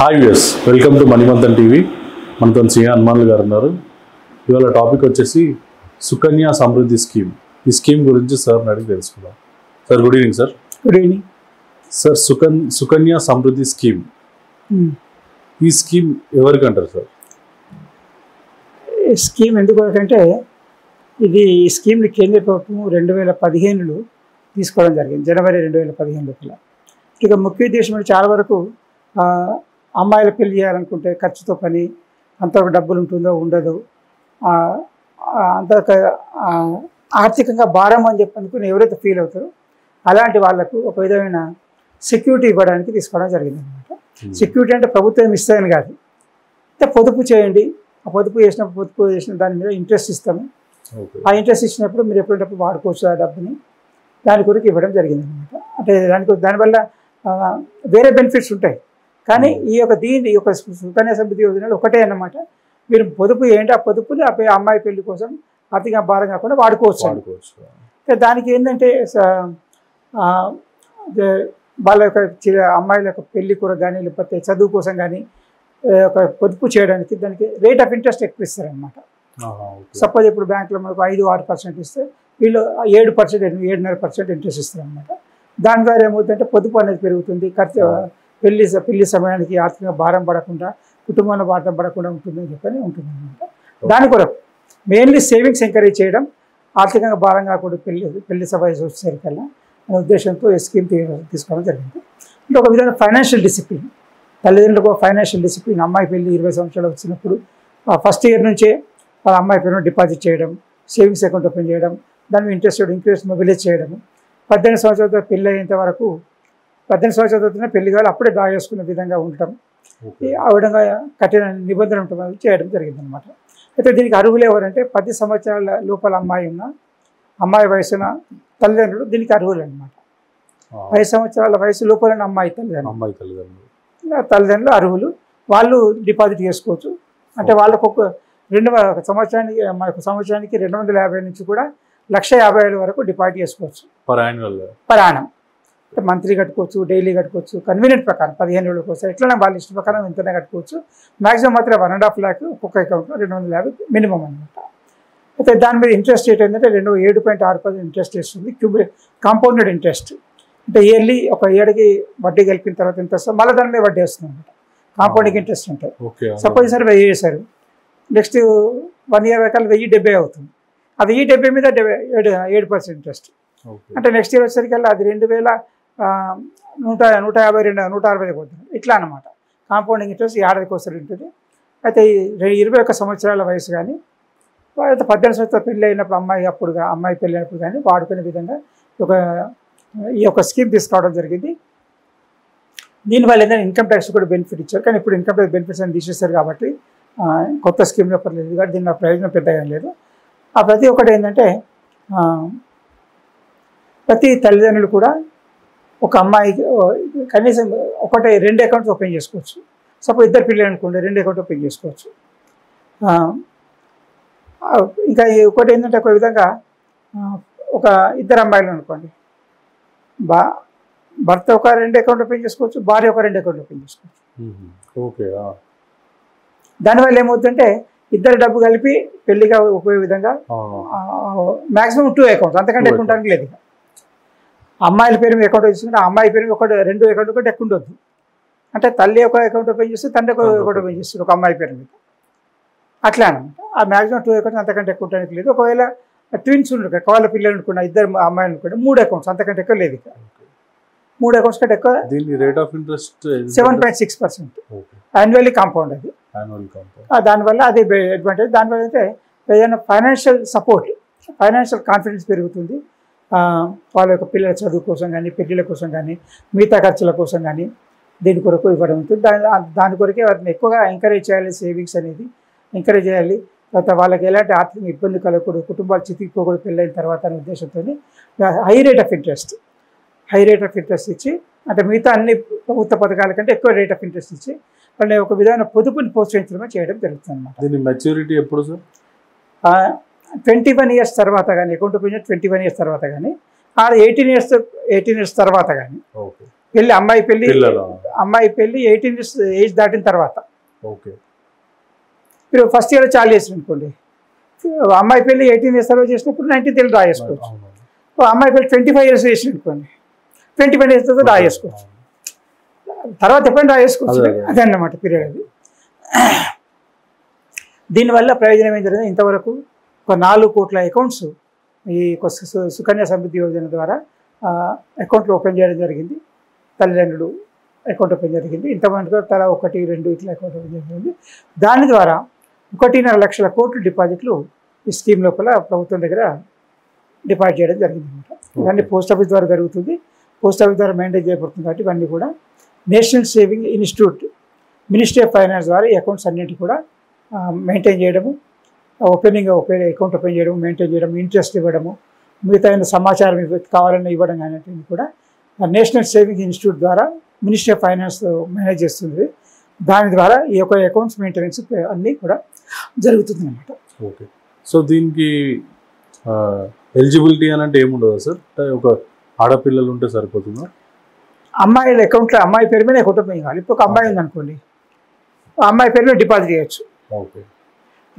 Hi viewers, welcome to Manimanthan TV. మనతో C Hanumanlu గారు ఉన్నారు. ఇవాళ టాపిక్ వచ్చేసి సుకన్య సమృద్ధి స్కీమ్. ఈ స్కీమ్ గురించి సార్ అడిగి తెలుసుకుందాం. Sir good evening sir. Good evening sir. Sukanya Samriddhi scheme, ఈ స్కీమ్ ఎవరికి అంటారు సార్? ఈ స్కీమ్ ఎందుకు అంటే ఈ స్కీమ్ని కేంద్ర ప్రభుత్వం 2015లో తీసుకోవడం జరిగింది, జనవరి 2015 లోపల. ఇక ముఖ్య ఉద్దేశం చాలా వరకు అమ్మాయిల పెళ్లి చేయాలనుకుంటే ఖర్చుతో పని, అంతవరకు డబ్బులు ఉంటుందో ఉండదో, అంత ఆర్థికంగా భారం అని చెప్పి అనుకుని ఎవరైతే ఫీల్ అవుతారో అలాంటి వాళ్ళకు ఒక విధమైన సెక్యూరిటీ ఇవ్వడానికి తీసుకోవడం జరిగింది అనమాట. సెక్యూరిటీ అంటే ప్రభుత్వం ఇస్తుందని కాదు, అంటే పొదుపు చేయండి, ఆ పొదుపు చేసిన దాని మీద ఇంట్రెస్ట్ ఇస్తాము, ఆ ఇంట్రెస్ట్ ఇచ్చినప్పుడు మీరు ఎప్పుడంటప్పుడు వాడుకోవచ్చు ఆ డబ్బుని, దాని కొరకు ఇవ్వడం జరిగింది అనమాట. అంటే దానివల్ల వేరే బెనిఫిట్స్ ఉంటాయి, కానీ ఈ యొక్క సుకన్య సమృద్ధి యోజనలు ఒకటే అన్నమాట. మీరు పొదుపు చేయండి, ఆ పొదుపుని అమ్మాయి పెళ్లి కోసం ఆర్థిక భారం కాకుండా వాడుకోవచ్చు. దానికి ఏంటంటే వాళ్ళ యొక్క అమ్మాయిల యొక్క పెళ్లి కూడా కానీ, లేకపోతే చదువు కోసం కానీ ఒక పొదుపు చేయడానికి దానికి రేట్ ఆఫ్ ఇంట్రెస్ట్ ఎక్కువ ఇస్తారనమాట. సపోజ్ ఇప్పుడు బ్యాంకులో మనకు 5-6% ఇస్తే వీళ్ళు 7%, 7.5% ఇంట్రెస్ట్ ఇస్తారనమాట. దాని ద్వారా ఏమవుతుందంటే పొదుపు అనేది పెరుగుతుంది, ఖర్చు పెళ్లి సమయానికి ఆర్థికంగా భారం పడకుండా, కుటుంబంలో భారం పడకుండా ఉంటుందని చెప్పని ఉంటుందన్నమాట. దాని కొరకు మెయిన్లీ సేవింగ్స్ ఎంకరేజ్ చేయడం, ఆర్థికంగా భారం కాకుండా పెళ్లి వయసు వచ్చేసరికల్లా అనే ఉద్దేశంతో ఈ స్కీమ్ తీసుకోవడం జరిగింది. అంటే ఒక విధంగా ఫైనాన్షియల్ డిసిప్లిన్, తల్లిదండ్రులకు ఫైనాన్షియల్ డిసిప్లిన్. అమ్మాయి పెళ్లి 20 సంవత్సరాలు వచ్చినప్పుడు ఫస్ట్ ఇయర్ నుంచే వాళ్ళ అమ్మాయి పేరు డిపాజిట్ చేయడం, సేవింగ్స్ అకౌంట్ ఓపెన్ చేయడం, దాని మీద ఇంట్రెస్ట్ మొబిలైజ్ చేయడం. 18 సంవత్సరాలతో పెళ్ళి అయ్యేంత వరకు 18 సంవత్సరాలతో పెళ్లి కావాలి అప్పుడే డ్రా చేసుకునే విధంగా ఉండటం, ఆ విధంగా కఠిన నిబంధన ఉండటం చేయడం జరిగిందనమాట. అయితే దీనికి అర్హులు ఎవరంటే 10 సంవత్సరాల లోపల అమ్మాయి వయసున తల్లిదండ్రులు దీనికి అర్హులు అనమాట. 5 సంవత్సరాల వయసు లోపల అమ్మాయి తల్లిదండ్రులు అర్హులు, వాళ్ళు డిపాజిట్ చేసుకోవచ్చు. అంటే వాళ్ళకు ఒక సంవత్సరానికి 250 నుంచి కూడా 1,50,000 వరకు డిపాజిట్ చేసుకోవచ్చు పర్ యానం. అంటే మంత్లీ కట్టుకోవచ్చు, డైలీ కట్టుకోవచ్చు, కన్వీనియంట్ ప్రకారం 15 రోజుల కోసం ఎట్లైనా వాళ్ళ ఇష్ట ప్రకారం ఎంతైనా కట్టుకోవచ్చు. మ్యాక్సిమం మాత్రం 1.5 lakh ఒక్కొక్క అకౌంట్లో 250 మినిమం అనమాట. అయితే దాని మీద ఇంట్రెస్ట్ రేట్ ఏంటంటే 7.6% ఇంట్రెస్ట్ ఇస్తుంది, కాంపౌండెడ్ ఇంట్రెస్ట్. అంటే ఇయర్లీ ఒక ఏడాదికి వడ్డీ కలిపిన తర్వాత ఎంత వస్తుంది, మళ్ళీ దాని మీద వడ్డీ వస్తుంది అనమాట. కాంపౌండింగ్ ఇంట్రెస్ట్ ఉంటుంది. సపోజ్ సార్ 1000 చేశారు, నెక్స్ట్ 1 year వరకు 1070 అవుతుంది. ఆ 1070 మీద 7% ఇంట్రెస్ట్. అంటే నెక్స్ట్ ఇయర్ వచ్చేసరికి అది 2,150 పోతుంది. ఇట్లా అనమాట. కాంపౌండింగ్ ఇంట్రెస్ట్ ఏడాదికి ఒకసారి ఉంటుంది. అయితే 21 సంవత్సరాల వయసు కానీ, 18 సంవత్సరాల పెళ్ళి అయినప్పుడు అమ్మాయి పెళ్ళి అయినప్పుడు కానీ వాడుకునే విధంగా ఈ యొక్క స్కీమ్ తీసుకోవడం జరిగింది. దీనివల్ల ఏంటంటే ఇన్కమ్ ట్యాక్స్ కూడా బెనిఫిట్ ఇచ్చారు, కానీ ఇప్పుడు ఇన్కమ్ ట్యాక్స్ బెనిఫిట్స్ అని తీసేస్తారు కాబట్టి కొత్త స్కీమ్లో పర్లేదు, కాబట్టి దీని ప్రయోజనం పెద్దగా లేదు. ఆ ప్రతి ఒక్కటి ఏంటంటే ప్రతి తల్లిదండ్రులు కూడా ఒక అమ్మాయికి కనీసం 2 అకౌంట్స్ ఓపెన్ చేసుకోవచ్చు. సపోజ్ 2 పిల్లలు అనుకోండి, 2 అకౌంట్ ఓపెన్ చేసుకోవచ్చు. ఇంకా ఒకటి ఏంటంటే ఒక విధంగా ఒక 2 అమ్మాయిలు అనుకోండి, భర్త ఒక 2 అకౌంట్ ఓపెన్ చేసుకోవచ్చు, భార్య ఒక 2 అకౌంట్ ఓపెన్ చేసుకోవచ్చు. దానివల్ల ఏమవుతుందంటే ఇద్దరు డబ్బు కలిపి పెళ్లిగా ఉపయోగ విధంగా మ్యాక్సిమం 2 అకౌంట్స్, అంతకంటే ఎక్కువ ఉండడానికి లేదు. అమ్మాయిల పేరు మీద అకౌంట్ తీసుకుంటే అమ్మాయి పేరు మీద 2 అకౌంట్ కూడా ఎక్కువ ఉండొద్దు. అంటే తల్లి ఒక అకౌంట్ ఓపెన్ చేస్తే తండ్రి ఒక అకౌంట్ ఓపెన్ చేస్తారు ఒక అమ్మాయి పేరు మీద, అట్లా అనమాట. ఆ మ్యాక్సిమం 2 అకౌంట్స్, అంతకంటే ఎక్కువ ఉండడానికి లేదు. ఒకవేళ ట్విన్స్ ఉండరు, వాళ్ళ పిల్లలు అనుకున్న 2 అమ్మాయిలు అనుకుంటే 3 అకౌంట్స్, అంతకంటే ఎక్కువ లేదు. 3 అకౌంట్స్ కంటే ఎక్కువ 7.6% యాన్యువల్లీ కాంపౌండ్ అది. దానివల్ల అది అడ్వాంటేజ్. దానివల్ల అయితే ఏదైనా ఫైనాన్షియల్ సపోర్ట్, ఫైనాన్షియల్ కాన్ఫిడెన్స్ పెరుగుతుంది. వాళ్ళ యొక్క పిల్లల చదువు కోసం కానీ, పెళ్లిళ్ళ కోసం కానీ, మిగతా ఖర్చుల కోసం కానీ దీని కొరకు ఇవ్వడం ఉంటుంది. దాని కొరకే వాటిని ఎక్కువగా ఎంకరేజ్ చేయాలి. సేవింగ్స్ అనేది ఎంకరేజ్ చేయాలి. తర్వాత వాళ్ళకి ఎలాంటి ఆర్థిక ఇబ్బంది కలగకూడదు, కుటుంబాలు చితికిపోకూడదు పెళ్ళైన తర్వాత అనే ఉద్దేశంతో హై రేట్ ఆఫ్ ఇంట్రెస్ట్ ఇచ్చి, అంటే మిగతా అన్ని ప్రభుత్వ పథకాల కంటే ఎక్కువ రేట్ ఆఫ్ ఇంట్రెస్ట్ ఇచ్చి వాళ్ళని ఒక విధమైన పొదుపుని ప్రోత్సహించడం చేయడం జరుగుతుంది అన్నమాట. దీని మెచ్యూరిటీ ఎప్పుడు సార్? 21 years తర్వాత కానీ, అకౌంట్ ఓపెన్ 21 years తర్వాత కానీ, 18 years తర్వాత కానీ పెళ్ళి అమ్మాయి పెళ్ళి పిల్లలు. 18 years ఏజ్ దాటిన తర్వాత. ఓకే. మీరు ఫస్ట్ ఇయర్ చాలు చేసిన అనుకోండి, అమ్మాయి పెళ్ళి 18 years తర్వాత చేసినప్పుడు 19th ఏళ్ళు డ్రా చేసుకోవచ్చు. అమ్మాయి పెళ్ళి 25 years చేసిన అనుకోండి, 25 years తర్వాత డ్రా చేసుకోవచ్చు. తర్వాత ఎప్పుడైనా డ్రా చేసుకోవచ్చు. అదే అన్నమాట పీరియడ్ అది. దీనివల్ల ప్రయోజనం ఏం జరిగింది, ఇంతవరకు ఒక 4 కోట్ల అకౌంట్స్ ఈ సుకన్య సమృద్ధి యోజన ద్వారా అకౌంట్లు ఓపెన్ చేయడం జరిగింది. తల్లిదండ్రులు అకౌంట్ ఓపెన్ జరిగింది. ఇంతమంది తలా 1, 2 ఇట్లా అకౌంట్ ఓపెన్ జరిగింది. దాని ద్వారా 1.5 లక్షల కోట్లు డిపాజిట్లు ఈ స్కీమ్ లోపల ప్రభుత్వం దగ్గర డిపాజిట్ చేయడం జరిగింది అనమాట. ఇవన్నీ పోస్ట్ ఆఫీస్ ద్వారా జరుగుతుంది. పోస్ట్ ఆఫీస్ ద్వారా మెయింటైన్ చేయబడుతుంది. కాబట్టి ఇవన్నీ కూడా national saving institute, ministry of finance ద్వారా ఈ అకౌంట్స్ అన్నింటి కూడా మెయింటైన్ చేయడము, అకౌంట్ ఓపెన్ చేయడం, మెయింటైన్ చేయడం, ఇంట్రెస్ట్ ఇవ్వడము, మిగతా సమాచారం కావాలని ఇవ్వడం అనేటివి కూడా నేషనల్ సేవింగ్ ఇన్స్టిట్యూట్ ద్వారా మినిస్ట్రీ ఆఫ్ ఫైనాన్స్ మేనేజ్ చేస్తుంది. దాని ద్వారా ఈ యొక్క అకౌంట్స్ మెయింటెనెన్స్ అన్నీ కూడా జరుగుతుంది అన్నమాట. ఓకే. సో దీనికి ఎలిజిబిలిటీ అని అంటే ఏముండదు సార్? ఒక ఆడపిల్లలు ఉంటే సరిపోతుందా? అమ్మాయిల అకౌంట్లో అమ్మాయి పేరు మీద అకౌంట్ ఓపెన్ కావాలి. ఇప్పుడు ఒక అమ్మాయి ఉందనుకోండి, ఆ అమ్మాయి పేరు మీద డిపాజిట్ చేయొచ్చు. ఓకే.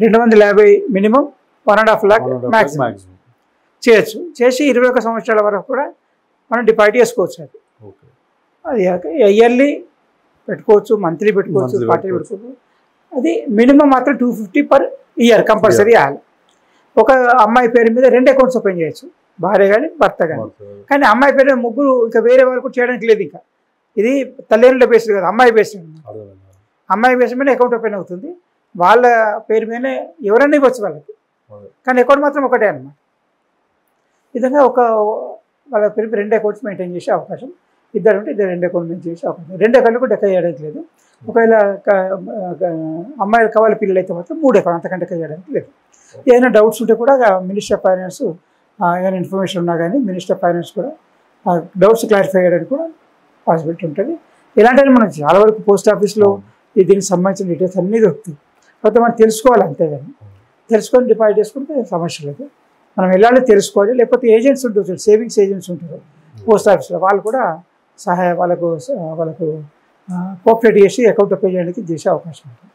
250 మినిమం, 1.5 lakh మ్యాక్సిమం చేయొచ్చు. చేసి 21 సంవత్సరాల వరకు కూడా మనం డిపాజిట్ చేసుకోవచ్చు. అది ఓకే. అది ఇయర్లీ పెట్టుకోవచ్చు, మంత్లీ పెట్టుకోవచ్చు, క్వార్టర్లీ పెట్టుకోవచ్చు. అది మినిమం మాత్రం 250 per year కంపల్సరీ ఇవ్వాలి. ఒక అమ్మాయి పేరు మీద 2 అకౌంట్స్ ఓపెన్ చేయొచ్చు, భార్య కానీ భర్త కానీ. కానీ అమ్మాయి పేరు మీద ముగ్గురు ఇంకా వేరే వాళ్ళు కూడా చేయడానికి లేదు. ఇంకా ఇది తల్లిదండ్రుల బేస్డ్ కదా, అమ్మాయి బేస్డ్. అమ్మాయి బేస్డ్ మీద అకౌంట్ ఓపెన్ అవుతుంది. వాళ్ళ పేరు మీదనే ఎవరైనా ఇవ్వచ్చు వాళ్ళకి, కానీ అకౌంట్ మాత్రం ఒకటే అన్నమాట. ఈ విధంగా వాళ్ళ పేరు 2 అకౌంట్స్ మెయింటైన్ చేసే అవకాశం, ఇద్దరు ఉంటే 2 అకౌంట్ మెయింటైన్ చేసే అవకాశం. 2 అకౌంట్లు కూడా డెక్క చేయడానికి లేదు. ఒకవేళ అమ్మాయిలు కావాలి పిల్లలు అయితే మాత్రం 3 అకౌంట్, అంతకంటే చేయడానికి లేదు. ఏదైనా డౌట్స్ ఉంటే కూడా మినిస్టర్ ఆఫ్ ఫైనాన్స్ ఏమైనా ఇన్ఫర్మేషన్ ఉన్నా కానీ మినిస్టర్ ఆఫ్ ఫైనాన్స్ కూడా డౌట్స్ క్లారిఫై చేయడానికి కూడా పాసిబిలిటీ ఉంటుంది. ఇలాంటివి మనం చాలా వరకు పోస్ట్ ఆఫీస్లో దీనికి సంబంధించిన డీటెయిల్స్ అన్నీ దొరుకుతాయి. కాకపోతే మనం తెలుసుకోవాలి అంతేగాని, తెలుసుకొని డిపాజిట్ చేసుకుంటే సమస్య లేదు. మనం వెళ్ళాలి తెలుసుకోవాలి. లేకపోతే ఏజెంట్స్ ఉంటుంది, సేవింగ్స్ ఏజెంట్స్ ఉంటారు పోస్ట్ ఆఫీస్లో, వాళ్ళు కూడా వాళ్ళకు కోఆపరేట్ చేసి అకౌంట్ ఓపెన్ చేయడానికి చేసే అవకాశం ఉంటుంది.